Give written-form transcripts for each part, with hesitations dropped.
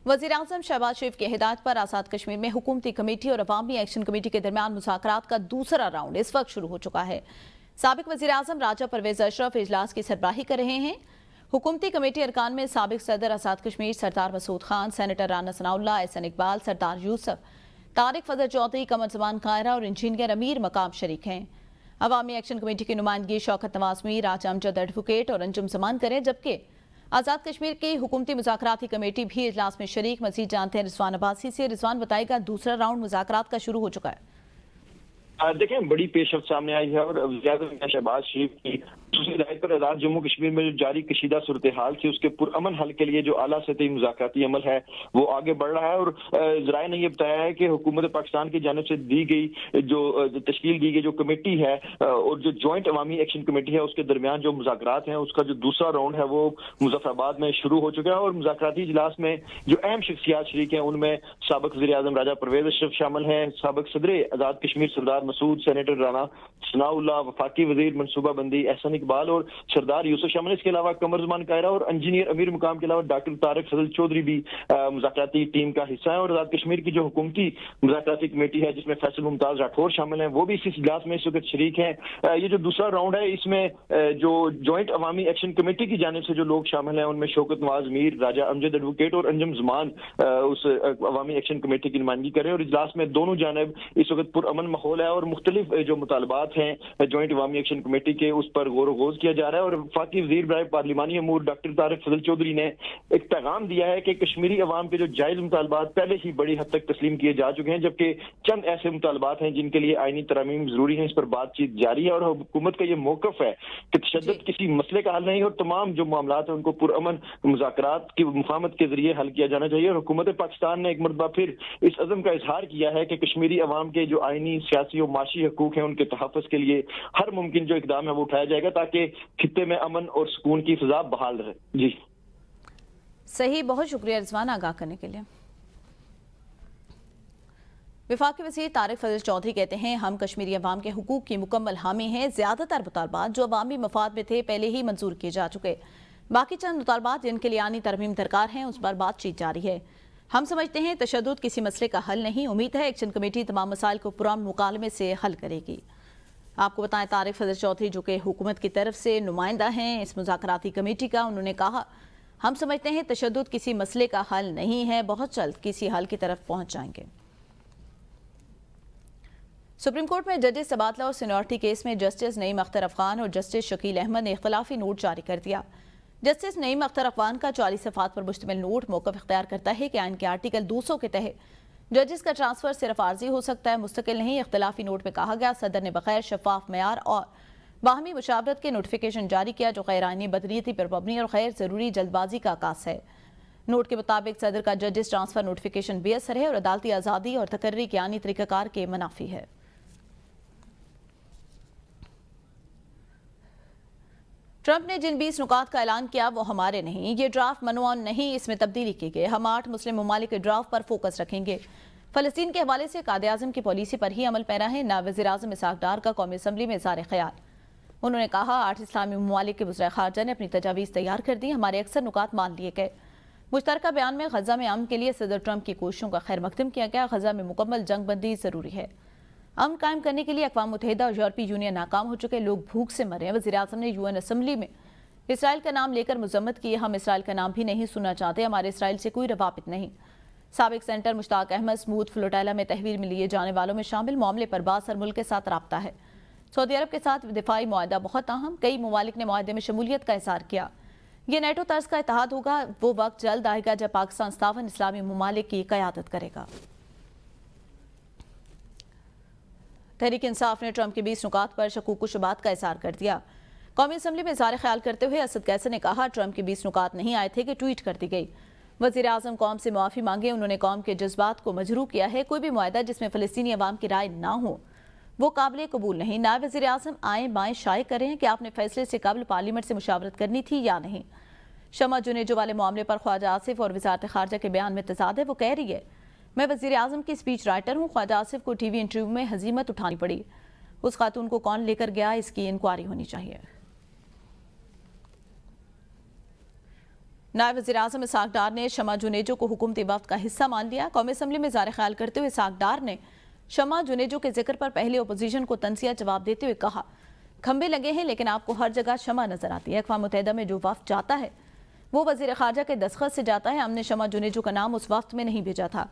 वज़ीर-ए-आज़म शहबाज शरीफ की हिदायत पर आज़ाद कश्मीर में हुकूमती कमेटी और अवामी एक्शन कमेटी के दरमियान मुज़ाकरात का दूसरा राउंड इस वक्त शुरू हो चुका है। साबिक वज़ीर-ए-आज़म राजा परवेज अशरफ इजलास की सरबराही कर रहे हैं। हुकूमती कमेटी अरकान में साबिक सदर आज़ाद कश्मीर सरदार मसूद खान, सेनेटर राना सनाउल्लाह, एहसन इकबाल, सरदार यूसुफ, तारिक फजल चौधरी, कमर ज़मान कायरा और इंजीनियर अमीर मकाम शरीक हैं। अवामी एक्शन कमेटी की नुमाइंदगी शौकत नवाज मीर, राजा अमजद एडवोकेट और अंजुम जमान करें, जबकि आज़ाद कश्मीर की हुकूमती मुज़ाकराती कमेटी भी इजलास में शरीक। मज़ीद जानते हैं रिजवान अब्बासी से। रिजवान बताएगा, दूसरा राउंड मुज़ाकरात का शुरू हो चुका है। देखें, बड़ी पेशरफ सामने आई है और वज़ीर-ए-आज़म शहबाज शरीफ की दूसरी हिदायत पर आज़ाद जम्मू कश्मीर में जो जारी कशीदा सूरत हाल थी उसके पुरअमन हल के लिए जो आला सतही मुज़ाकराती अमल है वो आगे बढ़ रहा है। और ज़राए ने यह बताया है कि हुकूमत पाकिस्तान की जानिब से दी गई जो तश्कील दी गई जो कमेटी है और जो जॉइंट अवामी एक्शन कमेटी है उसके दरमियान जो मुज़ाकरात हैं उसका जो दूसरा राउंड है वो मुजफ्फराबाद में शुरू हो चुका है। और मुज़ाकराती इजलास में जो अहम शख्सियात शरीक हैं उनमें साबिक वज़ीर-ए-आज़म राजा परवेज अशरफ शामिल हैं, साबिक सदर आज़ाद कश्मीर सरदार मसूद, सेनेटर राना सनाउल्लाह, वफाकी वज़ीर मनसूबा बंदी एहसन इकबाल और सरदार यूसुफ शामिल। इसके अलावा कमर ज़मान कायरा और इंजीनियर अमीर मुकाम के अलावा डॉक्टर तारिक फजल चौधरी भी मुज़ाकराती टीम का हिस्सा है। और आज़ाद कश्मीर की जो हुकूमती मुज़ाकराती कमेटी है जिसमें फैसल मुमताज राठौर शामिल हैं वो भी इस इजलास में इस वक्त शरीक हैं। ये जो दूसरा राउंड है इसमें जो जॉइंट अवामी एक्शन कमेटी की जानिब से जो लोग शामिल हैं उनमें शौकत नवाज मीर, राजा अमजद एडवोकेट और अंजुम जमान उस अवामी एक्शन कमेटी की नुमाइंदगी करें। और इजलास में दोनों जानिब इस वक्त पुरअमन माहौल है और मुख्तलिफ जो मुतालबात हैं जॉइंट अवामी एक्शन कमेटी के उस पर गौर गौज किया जा रहा है। और वफाकी वज़ीर बराए पार्लिमानी अमूर डॉक्टर तारिक फजल चौधरी ने एक पैगाम दिया है कि कश्मीरी अवाम के जो जायज़ मुतालबात पहले ही बड़ी हद तक तस्लीम किए जा चुके हैं, जबकि चंद ऐसे मुतालबात हैं जिनके लिए आईनी तरमीम जरूरी है। इस पर बातचीत जारी है और हुकूमत का ये मौक़िफ़ है कि तशद्दुद किसी मसले का हल नहीं और तमाम जो मामलात हैं उनको पुरअमन मुज़ाकरात की मुफाहमत के जरिए हल किया जाना चाहिए। और हुकूमत पाकिस्तान ने एक मरतबा फिर इस अज़म का इजहार किया है कि कश्मीरी अवाम के जो आईनी, सियासी और माशी हकूक हैं उनके तहफ़्फ़ुज़ के लिए हर मुमकिन जो इक़दाम है वो उठाया जाएगा ताकि खित्ते में अमन और सुकून की फिजा बहाल रहे। जी सही, बहुत शुक्रिया रिजवान आगाह करने के लिए। वफाकी वज़ीर तारिक फजल चौधरी कहते हैं, हम कश्मीरी अवाम के हुकूक की मुकम्मल हामी हैं। ज़्यादातर मुतालबात जो अवामी मफाद में थे पहले ही मंजूर किए जा चुके, बाकी चंद मुतालबात जिनके लिए आनी तरमीम दरकार हैं उस पर बातचीत जारी है। हम समझते हैं तशद्दुद किसी मसले का हल नहीं। उम्मीद है एक्शन कमेटी तमाम मसाइल को पुरान मुकालमे से हल करेगी। आपको बताएं, तारिक फजल चौधरी जो कि हुकूमत की तरफ से नुमाइंदा हैं इस मुज़ाकराती कमेटी का, उन्होंने कहा, हम समझते हैं तशद्दुद किसी मसले का हल नहीं है, बहुत जल्द किसी हल की तरफ पहुंच जाएंगे। सुप्रीम कोर्ट में जजेस तबादला और सीनियरिटी केस में जस्टिस नईम अख्तर अफगान और जस्टिस शकील अहमद ने इख्तलाफी नोट जारी कर दिया। जस्टिस नईम अख्तर अफगान का 40 सफ़ात पर मुश्तमिल नोट मौक़िफ़ इख्तियार करता है कि आइन के आर्टिकल 200 के तहत जजेस का ट्रांसफर सिर्फ आर्जी हो सकता है, मुस्तकिल नहीं। इख्तलाफी नोट में कहा गया, सदर ने बगैर शफाफ मयार और बाहमी मुशावरत के नोटिफिकेशन जारी किया जो गैर आइनी, बदनीयती पर मबनी और गैर जरूरी जल्दबाजी का आकाश है। नोट के मुताबिक सदर का जजेस ट्रांसफर नोटिफिकेशन बेअसर है और अदालती आज़ादी और तकर्री के आनी तरीक़ाकार के मुनाफी है। ट्रंप ने जिन 20 नुकात का ऐलान किया वो हमारे नहीं, ये ड्राफ्ट मनोऑन नहीं, इसमें तब्दीली की गई। हम 8 मुस्लिम ममालिक के ड्राफ्ट पर फोकस रखेंगे। फ़लस्तीन के हवाले से कायद-ए-आज़म की पॉलिसी पर ही अमल पैरा है, ना वज़ीर-ए-आज़म इसहाक़ डार का कौमी असम्बली में इज़हार ख्याल। उन्होंने कहा, 8 इस्लामी ममालिक के वज़ीर ख़ारजा ने अपनी तजावीज़ तैयार कर दी, हमारे अक्सर नुकात मान लिए गए। मुश्तरका बयान में गज़ा में अमन के लिए सदर ट्रंप की कोशिशों का खैर मकदम किया गया। गज़ा में मुकम्मल जंग बंदी ज़रूरी है। अमन कायम करने के लिए अक़वाम मुत्तहिदा और यूरोपीय यूनियन नाकाम हो चुके, लोग भूख से मरे। वज़ीर-ए-आज़म ने यूएन असम्बली में इसराइल का नाम लेकर मजम्मत की, हम इसराइल का नाम भी नहीं सुनना चाहते, हमारे इसराइल से कोई रवाबित नहीं। साबिक सेनेटर मुश्ताक अहमद स्मूथ फ्लोटाइला में तहवील में लिए जाने वालों में शामिल, मामले पर बासर मुल्क के साथ राब्ता है। सऊदी अरब के साथ दिफाई मुआहदा बहुत अहम, कई ममालिक ने मुआहदे में शमूलियत का इज़हार किया। ये नेटो तर्ज का इत्तेहाद होगा, वो वक्त जल्द आएगा जब पाकिस्तान 57 इस्लामी ममालिक की क़यादत करेगा। तहरीक इंसाफ ने ट्रंप के 20 नुकात पर शकूक व शुबात का इज़हार कर दिया। कौमी असम्बली में इज़हार ख्याल करते हुए असद कैसर ने कहा, ट्रंप के 20 नुकात नहीं आए थे कि ट्वीट कर दी गई। वज़ीर-ए-आज़म कौम से मुआफ़ी मांगे, उन्होंने कौम के जज्बात को मजरूह किया है। कोई भी मुआहदा जिसमें फ़लस्तीनी अवाम की राय ना हो वो काबिल कबूल नहीं। नायब वज़ीर-ए-आज़म आए बाएँ शाये करें कि आपने फैसले से कबल पार्लियामेंट से मुशावरत करनी थी या नहीं। शमा जुनेजो वाले मामले पर ख्वाजा आसिफ और वज़ारत ख़ारजा के बयान में तज़ाद है। वो कह रही है, मैं वज़ीर-ए-आज़म की स्पीच राइटर हूँ। ख्वाजा आसिफ को टीवी इंटरव्यू में हज़ीमत उठानी पड़ी। उस खातून को कौन लेकर गया, इसकी इंक्वायरी होनी चाहिए। نائب وزیر اعظم اسحاق ڈار نے شمع جنیجو کو حکومتی وفد کا حصہ مان لیا۔ قومی اسمبلی میں اظہار خیال کرتے ہوئے اسحاق ڈار نے شمع جنیجو کے ذکر پر پہلے اپوزیشن کو تنزیہ جواب دیتے ہوئے کہا، کھمبے لگے ہیں لیکن آپ کو ہر جگہ شمع نظر آتی ہے۔ اقوام متحدہ میں جو وفد جاتا ہے وہ وزیر خارجہ کے دستخط سے جاتا ہے۔ ہم نے شمع جنیجو کا نام اس وفد میں نہیں بھیجا تھا۔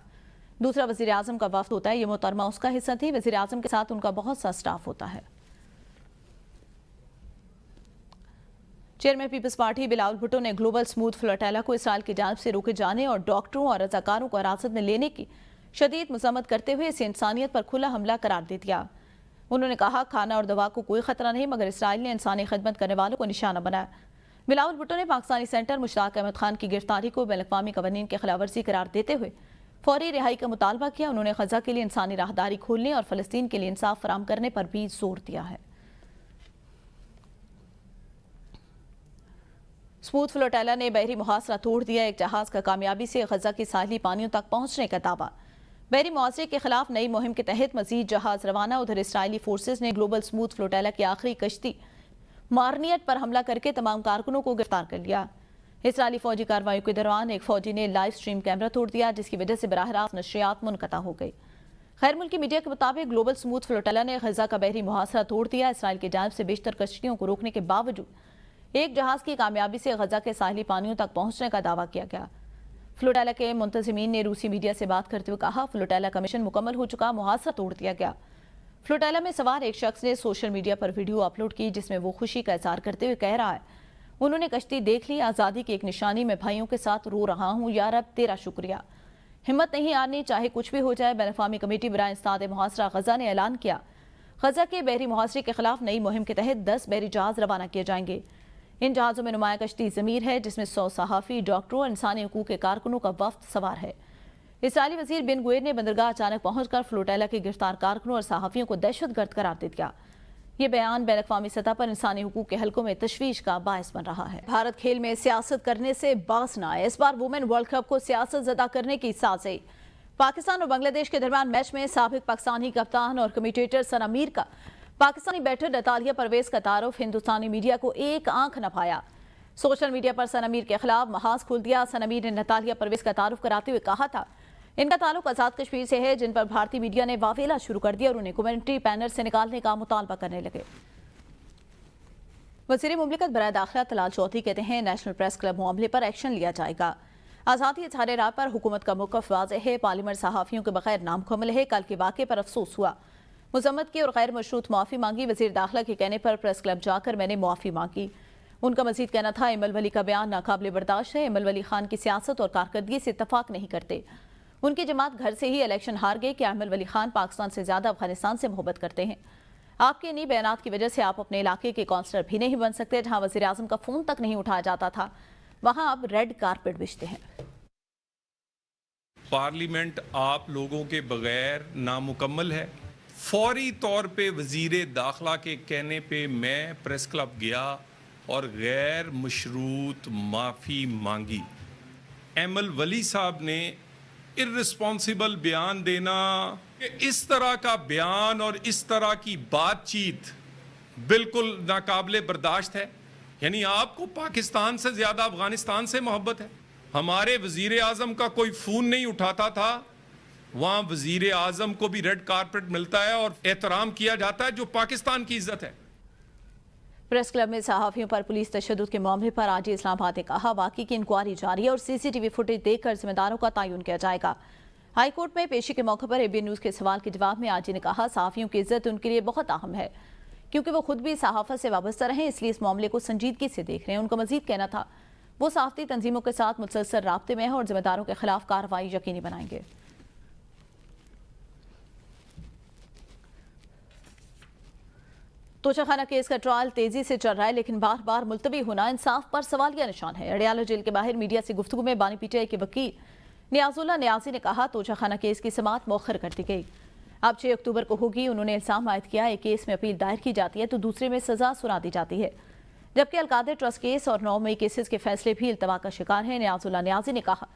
دوسرا وزیر اعظم کا وفد ہوتا ہے، یہ محترمہ اس کا حصہ تھی۔ وزیر اعظم کے ساتھ ان کا بہت سا سٹاف ہوتا ہے۔ Chairman Peoples Party Bilawal Bhutto نے گلوبل سموتھ فلوٹیلا کو اسرائیل کی جانب سے روکے جانے اور ڈاکٹروں اور رضاکاروں کو حراست میں لینے کی شدید مذمت کرتے ہوئے اسے انسانیت پر کھلا حملہ قرار دے دیا۔ انہوں نے کہا، کھانا اور دوا کو کوئی خطرہ نہیں، مگر اسرائیل نے انسانی خدمت کرنے والوں کو نشانہ بنایا۔ بلاول بھٹو نے پاکستانی سینٹر مشتاق احمد خان کی گرفتاری کو بین الاقوامی قوانین کی خلاف ورزی قرار دیتے ہوئے فوری رہائی کا مطالبہ کیا۔ انہوں نے غزہ کے لیے انسانی راہداری کھولنے اور فلسطین کے لیے انصاف فراہم کرنے پر بھی زور دیا ہے۔ سموتھ فلوٹیلا نے بحری محاصرہ توڑ دیا۔ ایک جہاز کا کامیابی سے غزہ کی ساحلی پانیوں تک پہنچنے کا دعویٰ۔ بحری محاصرے کے خلاف نئی مہم کے تحت مزید جہاز روانہ۔ ادھر اسرائیلی فورسز نے گلوبل سموتھ فلوٹیلا کی آخری کشتی مارنیٹ پر حملہ کر کے تمام کارکنوں کو گرفتار کر لیا۔ اسرائیلی فوجی کارروائیوں کے دوران ایک فوجی نے لائیو سٹریم کیمرہ توڑ دیا، جس کی وجہ سے براہ راست نشریات منقطع ہو گئی۔ غیر ملکی میڈیا کے مطابق گلوبل سموتھ فلوٹیلا نے غزہ کا بحری محاصرہ توڑ دیا۔ اسرائیل کی جانب سے بیشتر کشتیوں کو روکنے کے باوجود ایک جہاز کی کامیابی سے غزہ کے ساحلی پانیوں تک پہنچنے کا دعویٰ کیا گیا۔ فلوٹیلا کے منتظمین نے روسی میڈیا سے بات کرتے ہوئے کہا، فلوٹیلا کا مشن مکمل ہو چکا، محاصرہ توڑ دیا گیا۔ فلوٹیلا میں سوار ایک شخص نے سوشل میڈیا پر ویڈیو اپلوڈ کی، جس میں وہ خوشی کا اظہار کرتے ہوئے کہہ رہا ہے، انہوں نے کشتی دیکھ لی، آزادی کی ایک نشانی، میں بھائیوں کے ساتھ رو رہا ہوں، یا رب تیرا شکریہ۔ ہمت نہیں ہارنی، چاہے کچھ بھی ہو جائے۔ بین الاقوامی کمیٹی برائے انسداد محاصرہ غزہ نے اعلان کیا، غزہ کے بحری محاصرے کے خلاف نئی مہم کے تحت 10 بحری جہاز روانہ کیے جائیں گے۔ ان جہازوں میں نمایاں کشتی ضمیر ہے، جس میں 100 صحافی، ڈاکٹروں اور انسانی حقوق کے کارکنوں کا وفد سوار ہے۔ اسرائیلی وزیر بن گویر نے بندرگاہ اچانک پہنچ کر فلوٹیلا کے گرفتار کارکنوں اور صحافیوں کو دہشت گرد قرار دے دیا۔ یہ بیان بین الاقوامی سطح پر انسانی حقوق کے حلقوں میں تشویش کا باعث بن رہا ہے۔ بھارت کھیل میں سیاست کرنے سے باز نہ آئے، اس بار وومن ورلڈ کپ کو سیاست زدہ کرنے کی سازش۔ پاکستان اور بنگلہ دیش کے درمیان میچ میں سابق پاکستانی کپتان اور کمیٹیٹر ثنا میر کا پاکستانی بیٹر نتالیہ پرویز کا تعارف ہندوستانی میڈیا کو ایک آنکھ نہ بھایا۔ سوشل میڈیا پر ثنا میر کے خلاف محاذ کھول دیا۔ ثنا میر نے نتالیہ پرویز کا تعارف کراتے ہوئے کہا تھا، ان کا تعلق آزاد کشمیر سے ہے، جن پر بھارتی میڈیا نے واویلا شروع کر دیا اور انہیں کمیونٹی پینل سے نکالنے کا مطالبہ کرنے لگے۔ وزیر مملکت برائے داخلہ طلال چودھری کہتے ہیں، نیشنل پریس کلب معاملے پر ایکشن لیا جائے گا۔ آزادی اظہار رائے پر حکومت کا موقف واضح ہے، پارلیمنٹ صحافیوں کے بغیر نامکمل ہے، کل کے واقعے پر افسوس ہوا، مذمت کی اور غیر مشروط معافی مانگی۔ وزیر داخلہ کے کہنے پر پریس کلب جا کر میں نے معافی مانگی۔ ان کا مزید کہنا تھا، ایمل ولی کا بیان ناقابل برداشت ہے، ایمل ولی خان کی سیاست اور کارکردگی سے اتفاق نہیں کرتے، ان کی جماعت گھر سے ہی الیکشن ہار گئے کہ ایمل ولی خان پاکستان سے زیادہ افغانستان سے محبت کرتے ہیں۔ آپ کے انہی بیانات کی وجہ سے آپ اپنے علاقے کے کونسلر بھی نہیں بن سکتے، جہاں وزیر اعظم کا فون تک نہیں اٹھایا جاتا تھا، وہاں آپ ریڈ کارپٹ بچھتے ہیں۔ پارلیمنٹ آپ لوگوں کے بغیر نامکمل ہے۔ فوری طور پہ وزیر داخلہ کے کہنے پہ میں پریس کلب گیا اور غیر مشروط معافی مانگی۔ ایمل ولی صاحب نے ارسپانسیبل بیان دینا، اس طرح کا بیان اور اس طرح کی بات چیت بالکل ناقابل برداشت ہے۔ یعنی آپ کو پاکستان سے زیادہ افغانستان سے محبت ہے۔ ہمارے وزیر اعظم کا کوئی فون نہیں اٹھاتا تھا، وہاں وزیر اعظم کو بھی ریڈ کارپٹ ملتا ہے اور احترام کیا جاتا ہے، جو پاکستان کی عزت ہے۔ پریس کلب میں صحافیوں پر پولیس تشدد کے معاملے پر آج اسلام آباد نے کہا، واقعے کی انکوائری جاری ہے اور سی سی ٹی وی فوٹیج دیکھ کر ذمہ داروں کا تعین کیا جائے گا۔ ہائی کورٹ میں پیشی کے موقع پر اے بی نیوز کے سوال کے جواب میں آج نے کہا، صحافیوں کی عزت ان کے لیے بہت اہم ہے، کیونکہ وہ خود بھی صحافت سے وابستہ رہیں، اس لیے اس معاملے کو سنجیدگی سے دیکھ رہے ہیں۔ ان کا مزید کہنا تھا، وہ صحافتی تنظیموں کے ساتھ مسلسل رابطے میں ہیں اور ذمہ داروں کے خلاف کارروائی یقینی بنائیں گے۔ توشہ خانہ کیس کا ٹرائل تیزی سے چل رہا ہے، لیکن بار بار ملتوی ہونا انصاف پر سوالیہ نشان ہے۔ اڈیالہ جیل کے باہر میڈیا سے گفتگو میں بانی پی ٹی آئی کے وکیل نیاز اللہ نیازی نے کہا، توشہ خانہ کیس کی سماعت مؤخر کر دی گئی، اب 6 اکتوبر کو ہوگی۔ انہوں نے الزام عائد کیا، ایک کیس میں اپیل دائر کی جاتی ہے تو دوسرے میں سزا سنا دی جاتی ہے، جبکہ القادر ٹرسٹ کیس اور 9 مئی کیسز کے فیصلے بھی التوا کا شکار ہیں۔ نیاز اللہ نیازی نے کہا،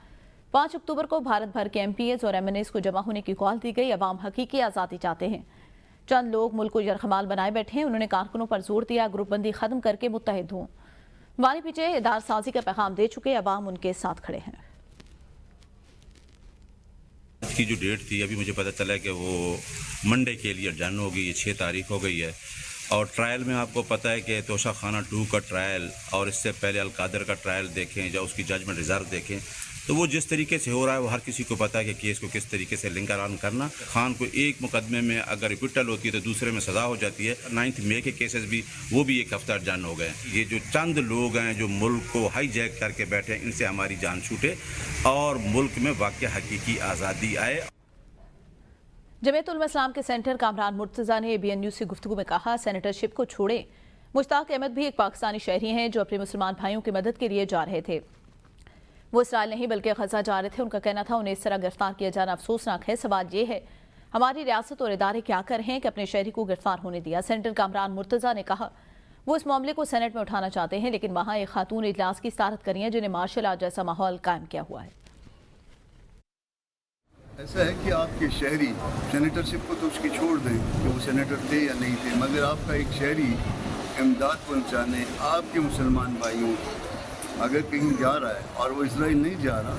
5 اکتوبر کو بھارت بھر کے ایم پی ایز اور ایم این ایز کو جمع ہونے کی کال دی گئی، عوام حقیقی آزادی چاہتے ہیں، چند لوگ ملک کو یرغمال بنائے بیٹھے ہیں۔ انہوں نے کارکنوں پر زور دیا، گروپ بندی ختم کر کے متحد ہوں۔ वानी पीछे इदार साजी का पैगाम दे चुके अवाम उनके साथ खड़े हैं। की जो डेट थी अभी मुझे पता चला कि वो मंडे के लिए डन हो गई है, 6 तारीख हो गई है। और ट्रायल में आपको पता है कि तोशा खाना 2 का ट्रायल और इससे पहले अलकादर का ट्रायल देखें या उसकी जजमेंट रिजर्व देखें तो वो जिस तरीके से हो रहा है वो हर किसी को पता है कि केस को किस तरीके से लिंक ऑन करना। खान को एक मुकदमे में अगर रिपिटल होती है तो दूसरे में सज़ा हो जाती है। 9 मई के केसेस भी वो भी एक हफ्ता डन हो गए। ये जो चंद लोग हैं जो मुल्क को हाईजैक करके बैठे हैं, इनसे हमारी जान छूटे और मुल्क में वाकई हकीकी आज़ादी आए। जमीयत उलमा इस्लाम के सेंटर कामरान मुर्तज़ा ने ABN न्यूज़ से गुफ्तगू में कहा, सेनेटरशिप को छोड़ें। मुश्ताक अहमद भी एक पाकिस्तानी शहरी हैं जो अपने मुसलमान भाइयों की मदद के लिए जा रहे थे। वो इसराइल नहीं बल्कि गजा जा रहे थे। उनका कहना था उन्हें इस तरह गिरफ्तार किया जाना अफसोसनाक है। सवाल ये है हमारी रियासत और इदारे क्या कर रहे हैं कि अपने शहरी को गिरफ्तार होने दिया। सेनेटर कामरान मुर्तज़ा ने कहा वो इस मामले को सेनेट में उठाना चाहते हैं, लेकिन वहाँ एक खातून इजलास की सदारत करी है जिन्हें मार्शल आर्ट जैसा माहौल कायम किया हुआ है। ऐसा है कि आपके शहरी सेनेटरशिप को तो उसकी छोड़ दें कि वो सेनेटर थे या नहीं थे, मगर आपका एक शहरी इमदाद पहुंचाने आपके मुसलमान भाइयों अगर कहीं जा रहा है और वो इजराइल नहीं जा रहा,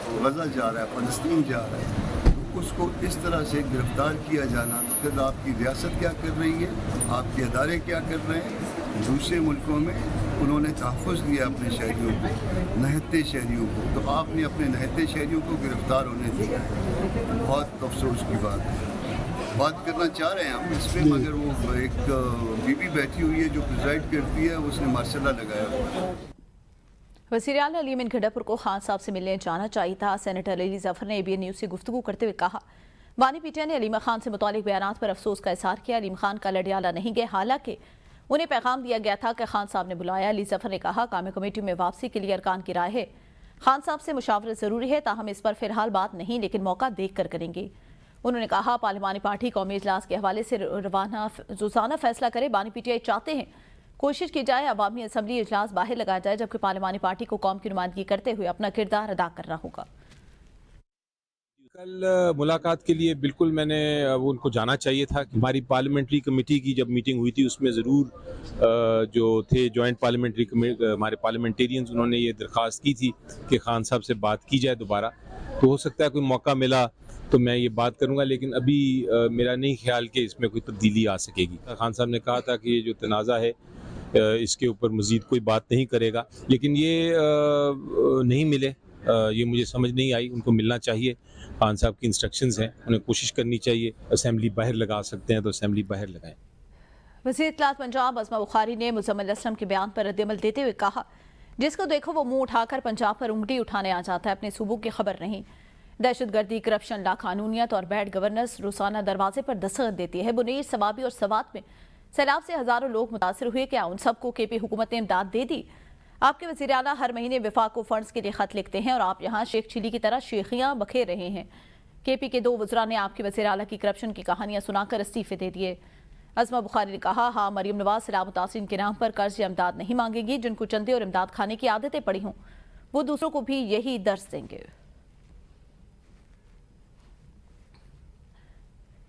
वो गजा जा रहा है, फ़लस्तीन जा रहा है, तो उसको इस तरह से गिरफ्तार किया जाना, तो फिर आपकी रियासत क्या कर रही है, आपके अदारे क्या कर रहे हैं। दूसरे मुल्कों में उन्होंने तहफ़्फ़ुज़ दिया अपने शहरियों को, नहते शहरियों को, तो आपने अपने नहते शहरियों को गिरफ्तार होने दिया है। बहुत अफसोस की बात है। बात करना चाह रहे हैं हम इस पर, मगर वो एक बीबी बैठी हुई है जो प्रिजाइड करती है, उसने मार्शल लगाया हुआ है। वज़ीर आला अली अमीन गड्ढापुर को खान साहब से मिलने जाना चाहिए था। सेनेटर अली जफर ने ABN न्यूज़ से गुफ्तगू करते हुए कहा वानी पीटिया ने अलीमा खान से मुतालिक बयानात पर अफसोस का इज़हार किया। अलीम खान का लडियाला नहीं गए, हालांकि उन्हें पैगाम दिया गया था कि खान साहब ने बुलाया। अली जफर ने कहा कामी कमेटी में वापसी के लिए अरकान की राय है। खान साहब से मुशावरत ज़रूरी है, ताहम इस पर फिलहाल बात नहीं, लेकिन मौका देख कर करेंगे। उन्होंने कहा पार्लिमानी पार्टी कौमी इजलास के हवाले से रोज़ाना फैसला करे। बानी पीटीआई चाहते हैं कोशिश की जाए अवामी असम्बली इजलास बाहर लगाया जाए, जबकि पार्लिमानी पार्टी को कौम की नुमाइंदगी करते हुए अपना किरदार अदा करना होगा। कल मुलाकात के लिए बिल्कुल मैंने उनको जाना चाहिए था। हमारी पार्लियामेंट्री कमेटी की जब मीटिंग हुई थी उसमें ज़रूर जो थे जॉइंट पार्लियामेंट्री हमारे पार्लियामेंटेरियंस, उन्होंने ये दरख्वास्त की थी कि खान साहब से बात की जाए दोबारा। तो हो सकता है कोई मौका मिला तो मैं ये बात करूंगा, लेकिन अभी मेरा नहीं ख्याल कि इसमें कोई तब्दीली आ सकेगी। खान साहब ने कहा था कि ये जो तनाज़ा है इसके ऊपर मज़ीद कोई बात नहीं करेगा, लेकिन ये नहीं मिले, ये मुझे समझ नहीं आई। उनको मिलना चाहिए, खान साहब की इंस्ट्रक्शंस हैं, उन्हें कोशिश करनी चाहिए। असेंबली बाहर लगा सकते हैं तो असेंबली बाहर लगाएं। वज़ीर इत्तलात पंजाब अज़मा बुखारी ने मुज़म्मिल असलम के बयान पर रद्द-ए-अमल देते हुए कहा जिसको देखो वो मुंह उठाकर पंजाब पर उंगली उठाने आ जाता है, अपने सूबों की खबर नहीं। दहशतगर्दी, करप्शन, लाकानूनियत और बैड गवर्नेंस रोजाना दरवाजे पर दस्तक देती है। बुनीर, सवाबी और सवात में सैलाब से हजारों लोग मुतासर हुए। क्या उन सबको KP हुकूमत ने इमदाद दे दी? आपके वज़ीर आला हर महीने विफाक को फंड्स के लिए खत लिखते हैं और आप यहाँ शेख चिली की तरह शेखियाँ बखेर रहे हैं। KP के 2 वज़रा ने आपके वज़ीर आला की करप्शन की कहानियाँ सुनाकर इस्तीफे दे दिए। अज़मा बुखारी ने कहा हाँ, मरियम नवाज सैलाब मुतासिरीन के नाम पर कर्ज या इमदाद नहीं मांगेगी। जिनको चंदे और इमदाद खाने की आदतें पड़ी हों वो दूसरों को भी यही दर्स देंगे।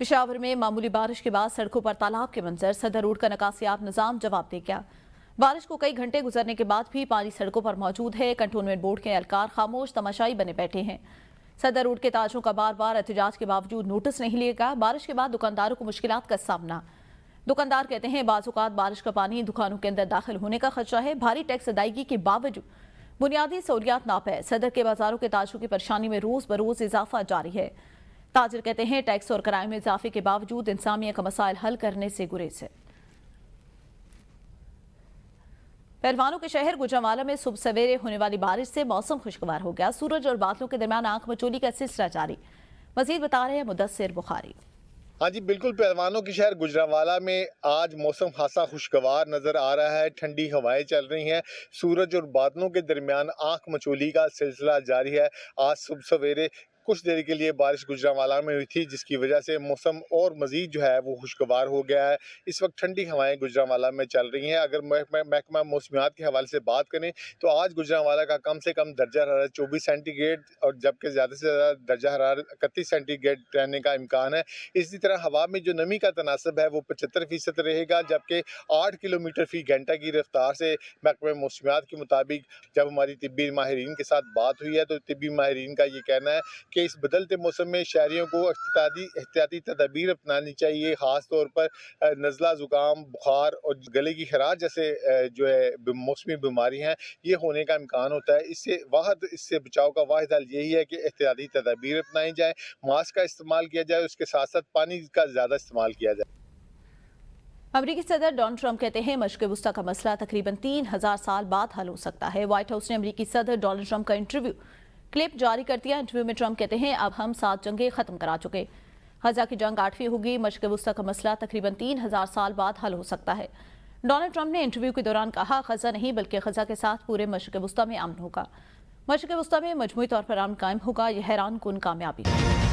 पेशावर में मामूली बारिश के बाद सड़कों पर तालाब के मंजर। सदर रोड का नकासियाब निजाम जवाब दे गया। बारिश को कई घंटे गुजरने के बाद भी पानी सड़कों पर मौजूद है। कंटोनमेंट बोर्ड के एहलकार खामोश तमाशाई बने बैठे हैं। सदर रोड के ताजों का बार बार एहतजाज के बावजूद नोटिस नहीं लिया गया। बारिश के बाद दुकानदारों को मुश्किलात का सामना। दुकानदार कहते हैं बाज़-औक़ात बारिश का पानी दुकानों के अंदर दाखिल होने का खदशा है। भारी टैक्स अदायगी के बावजूद बुनियादी सहूलियात नाप है। सदर के बाजारों के ताजों की परेशानी में रोज बरोज इजाफा जारी है। ताजिर कहते हैं टैक्स और किराए में इजाफे के बावजूद इंसानियत का मसाइल हल करने से गुरेज है। पहलवानों के शहर गुजरांवाला में सुबह सवेरे होने वाली बारिश से मौसम खुशगवार हो गया। सूरज और बादलों के दरमियान आंख मचोली का सिलसिला जारी। मजीद बता रहे हैं मुदस्सिर बुखारी। हाँ जी बिल्कुल, पहलवानों के शहर गुजरांवाला में आज मौसम खासा खुशगवार नज़र आ रहा है। ठंडी हवाएं चल रही हैं। सूरज और बादलों के दरमियान आंख मचोली का सिलसिला जारी है। आज सुबह सवेरे کچھ دیر کے لیے بارش گجرانوالہ میں ہوئی تھی، جس کی وجہ سے موسم اور مزید جو ہے وہ خوشگوار ہو گیا ہے۔ اس وقت ٹھنڈی ہوائیں گجرانوالہ میں چل رہی ہیں۔ اگر محکمہ موسمیات کے حوالے سے بات کریں تو آج گجرانوالہ کا کم سے کم درجہ حرارت 24 سینٹی گریڈ اور جبکہ زیادہ سے زیادہ درجہ حرارت 31 سینٹی گریڈ رہنے کا امکان ہے۔ اسی طرح ہوا میں جو نمی کا تناسب ہے وہ 75% رہے گا، جبکہ 8 کلومیٹر فی گھنٹہ کی رفتار سے محکمہ موسمیات کے مطابق جب ہماری طبی ماہرین کے ساتھ بات ہوئی ہے تو طبی ماہرین کا یہ کہنا ہے کہ اس بدلتے موسم میں شہریوں کو احتیاطی تدابیر اپنانی چاہیے، خاص طور پر نزلہ، زکام، بخار اور گلے کی خراش جیسے جو ہے موسمی بیماری ہیں یہ ہونے کا امکان ہوتا ہے۔ اس سے بچاؤ کا واحد حل یہی ہے کہ احتیاطی تدابیر اپنائی جائیں، ماسک کا استعمال کیا جائے، اس کے ساتھ ساتھ پانی کا زیادہ استعمال کیا جائے۔ امریکی صدر ڈونلڈ ٹرمپ کہتے ہیں مشرق وسطیٰ کا مسئلہ تقریباً 3000 سال بعد حل ہو سکتا ہے۔ وائٹ ہاؤس نے امریکی صدر ڈونلڈ ٹرمپ کا انٹرویو کلپ جاری کر دیا۔ انٹرویو میں ٹرمپ کہتے ہیں اب ہم 7 جنگیں ختم کرا چکے، غزہ کی جنگ 8ویں ہوگی، مشرق وسطیٰ کا مسئلہ تقریباً 3000 سال بعد حل ہو سکتا ہے۔ ڈونلڈ ٹرمپ نے انٹرویو کے دوران کہا غزہ نہیں بلکہ غزہ کے ساتھ پورے مشرق وسطیٰ میں امن ہوگا، مشرق وسطیٰ میں مجموعی طور پر امن قائم ہوگا، یہ حیران کن کامیابی ہے۔